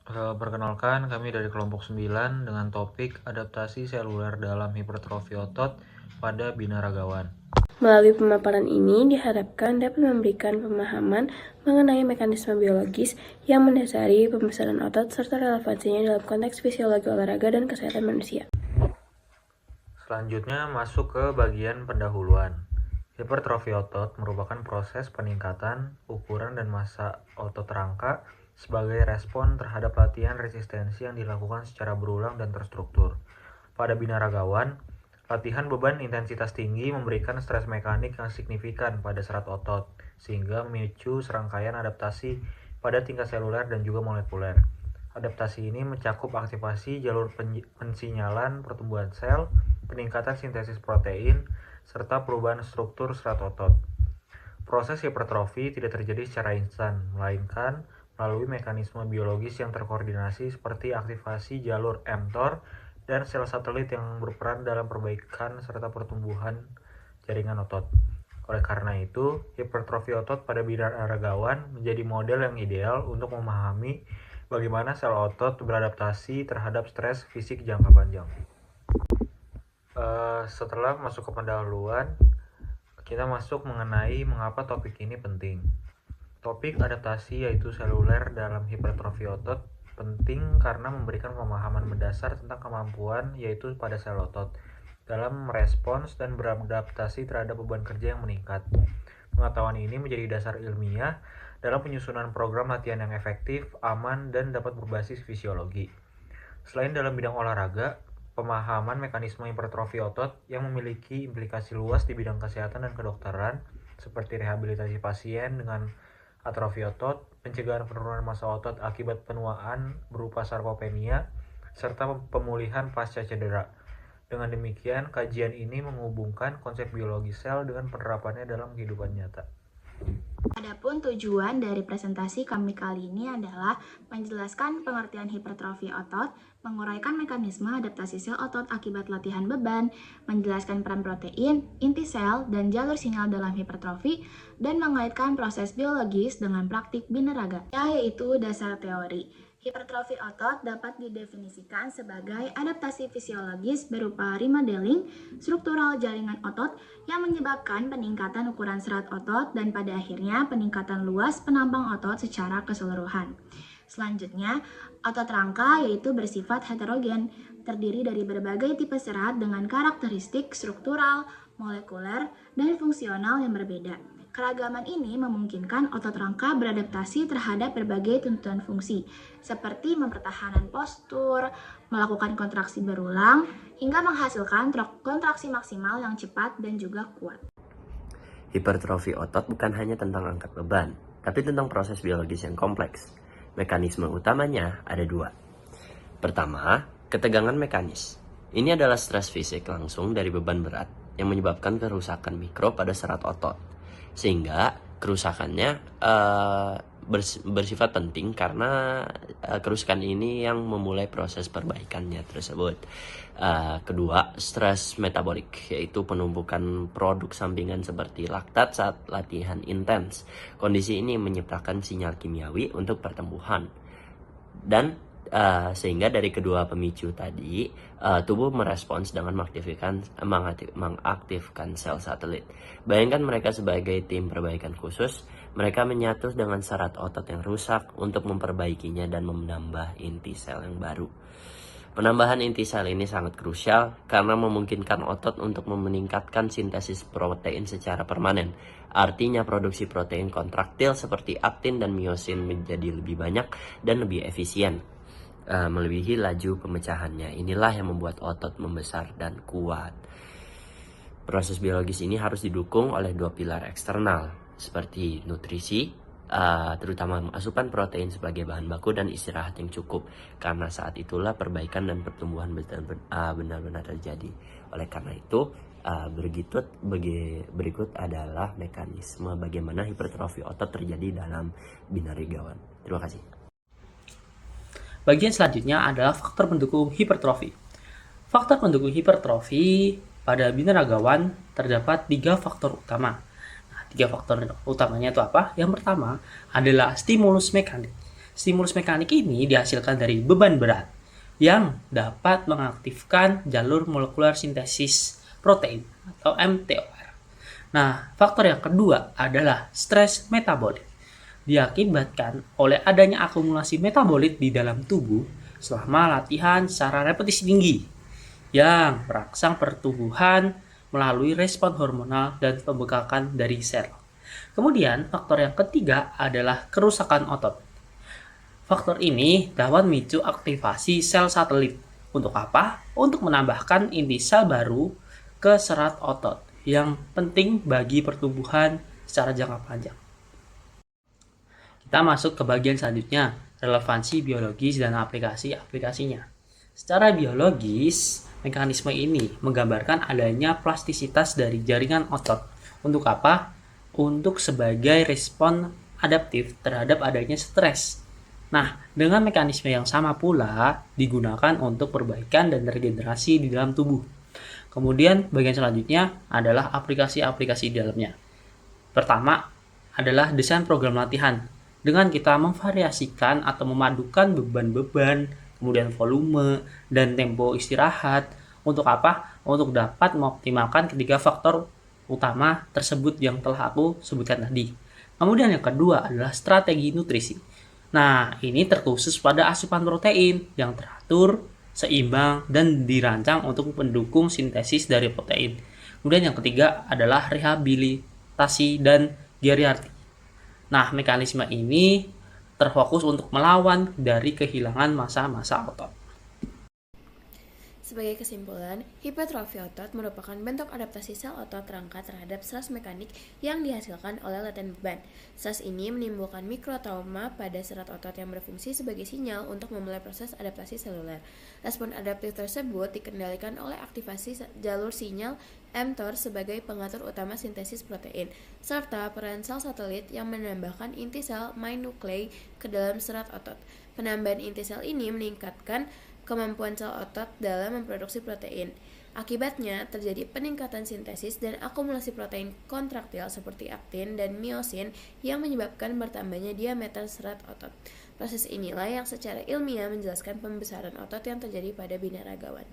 Perkenalkan, kami dari kelompok 9 dengan topik adaptasi seluler dalam hipertrofi otot pada binaragawan. Melalui pemaparan ini diharapkan dapat memberikan pemahaman mengenai mekanisme biologis yang mendasari pembesaran otot serta relevansinya dalam konteks fisiologi olahraga dan kesehatan manusia. Selanjutnya masuk ke bagian pendahuluan. Hipertrofi otot merupakan proses peningkatan ukuran dan massa otot rangka sebagai respon terhadap latihan resistensi yang dilakukan secara berulang dan terstruktur. Pada binaragawan, latihan beban intensitas tinggi memberikan stres mekanik yang signifikan pada serat otot, sehingga memicu serangkaian adaptasi pada tingkat seluler dan juga molekuler. Adaptasi ini mencakup aktivasi jalur pensinyalan pertumbuhan sel, peningkatan sintesis protein, serta perubahan struktur serat otot. Proses hipertrofi tidak terjadi secara instan, melainkan melalui mekanisme biologis yang terkoordinasi seperti aktivasi jalur mTOR dan sel satelit yang berperan dalam perbaikan serta pertumbuhan jaringan otot. Oleh karena itu, hipertrofi otot pada binaragawan menjadi model yang ideal untuk memahami bagaimana sel otot beradaptasi terhadap stres fisik jangka panjang. Setelah masuk ke pendahuluan, kita masuk mengenai mengapa topik ini penting. Topik adaptasi yaitu seluler dalam hipertrofi otot penting karena memberikan pemahaman mendasar tentang kemampuan yaitu pada sel otot dalam merespons dan beradaptasi terhadap beban kerja yang meningkat. Pengetahuan ini menjadi dasar ilmiah dalam penyusunan program latihan yang efektif, aman, dan dapat berbasis fisiologi. Selain dalam bidang olahraga, pemahaman mekanisme hipertrofi otot yang memiliki implikasi luas di bidang kesehatan dan kedokteran, seperti rehabilitasi pasien dengan atrofi otot, pencegahan penurunan massa otot akibat penuaan berupa sarkopenia, serta pemulihan pasca cedera. Dengan demikian, kajian ini menghubungkan konsep biologi sel dengan penerapannya dalam kehidupan nyata. Adapun tujuan dari presentasi kami kali ini adalah menjelaskan pengertian hipertrofi otot, menguraikan mekanisme adaptasi sel otot akibat latihan beban, menjelaskan peran protein, inti sel, dan jalur sinyal dalam hipertrofi, dan mengaitkan proses biologis dengan praktik binaraga, yaitu dasar teori. Hipertrofi otot dapat didefinisikan sebagai adaptasi fisiologis berupa remodeling struktural jaringan otot yang menyebabkan peningkatan ukuran serat otot dan pada akhirnya peningkatan luas penampang otot secara keseluruhan. Selanjutnya, otot rangka yaitu bersifat heterogen, terdiri dari berbagai tipe serat dengan karakteristik struktural, molekuler, dan fungsional yang berbeda. Keragaman ini memungkinkan otot rangka beradaptasi terhadap berbagai tuntutan fungsi, seperti mempertahankan postur, melakukan kontraksi berulang, hingga menghasilkan kontraksi maksimal yang cepat dan juga kuat. Hipertrofi otot bukan hanya tentang angkat beban, tapi tentang proses biologis yang kompleks. Mekanisme utamanya ada dua. Pertama, ketegangan mekanis. Ini adalah stres fisik langsung dari beban berat yang menyebabkan kerusakan mikro pada serat otot. Sehingga kerusakannya bersifat penting karena kerusakan ini yang memulai proses perbaikannya tersebut. Kedua, stres metabolik, yaitu penumpukan produk sampingan seperti laktat saat latihan intens. Kondisi ini menyebabkan sinyal kimiawi untuk pertumbuhan. Dan sehingga dari kedua pemicu tadi, tubuh merespons dengan mengaktifkan sel satelit. Bayangkan mereka sebagai tim perbaikan khusus. Mereka menyatu dengan serat otot yang rusak untuk memperbaikinya dan menambah inti sel yang baru. Penambahan inti sel ini sangat krusial karena memungkinkan otot untuk meningkatkan sintesis protein secara permanen. Artinya produksi protein kontraktil seperti aktin dan miosin menjadi lebih banyak dan lebih efisien, melebihi laju pemecahannya. Inilah yang membuat otot membesar dan kuat. Proses biologis ini harus didukung oleh dua pilar eksternal seperti nutrisi, terutama asupan protein sebagai bahan baku dan istirahat yang cukup, karena saat itulah perbaikan dan pertumbuhan benar-benar terjadi. Oleh karena itu, berikut adalah mekanisme bagaimana hipertrofi otot terjadi dalam binaragawan. Terima kasih. Bagian selanjutnya adalah faktor pendukung hipertrofi. Faktor pendukung hipertrofi pada binaragawan terdapat 3 faktor utama. Nah, 3 faktor utamanya itu apa? Yang pertama adalah stimulus mekanik. Stimulus mekanik ini dihasilkan dari beban berat yang dapat mengaktifkan jalur molekular sintesis protein atau mTOR. Nah, faktor yang kedua adalah stres metabolit. Diakibatkan oleh adanya akumulasi metabolit di dalam tubuh selama latihan secara repetisi tinggi yang merangsang pertumbuhan melalui respon hormonal dan pembekakan dari sel. Kemudian, faktor yang ketiga adalah kerusakan otot. Faktor ini dapat memicu aktivasi sel satelit. Untuk apa? Untuk menambahkan inti sel baru ke serat otot yang penting bagi pertumbuhan secara jangka panjang. Kita masuk ke bagian selanjutnya, relevansi biologis dan aplikasi-aplikasinya. Secara biologis, mekanisme ini menggambarkan adanya plastisitas dari jaringan otot. Untuk apa? Untuk sebagai respon adaptif terhadap adanya stres. Nah, dengan mekanisme yang sama pula digunakan untuk perbaikan dan regenerasi di dalam tubuh. Kemudian bagian selanjutnya adalah aplikasi-aplikasi di dalamnya. Pertama adalah desain program latihan. Dengan kita memvariasikan atau memadukan beban-beban, kemudian volume, dan tempo istirahat. Untuk apa? Untuk dapat mengoptimalkan ketiga faktor utama tersebut yang telah aku sebutkan tadi. Kemudian yang kedua adalah strategi nutrisi. Nah, ini terkhusus pada asupan protein yang teratur, seimbang, dan dirancang untuk mendukung sintesis dari protein. Kemudian yang ketiga adalah rehabilitasi dan geriatri. Nah, mekanisme ini terfokus untuk melawan dari kehilangan massa-massa otot. Sebagai kesimpulan, hipertrofi otot merupakan bentuk adaptasi sel otot rangka terhadap stres mekanik yang dihasilkan oleh latihan beban. Stres ini menimbulkan mikrotrauma pada serat otot yang berfungsi sebagai sinyal untuk memulai proses adaptasi seluler. Respon adaptif tersebut dikendalikan oleh aktivasi jalur sinyal mTOR sebagai pengatur utama sintesis protein, serta peran sel satelit yang menambahkan inti sel nuclei ke dalam serat otot. Penambahan inti sel ini meningkatkan kemampuan sel otot dalam memproduksi protein. Akibatnya, terjadi peningkatan sintesis dan akumulasi protein kontraktil seperti aktin dan miosin yang menyebabkan bertambahnya diameter serat otot. Proses inilah yang secara ilmiah menjelaskan pembesaran otot yang terjadi pada binaragawan.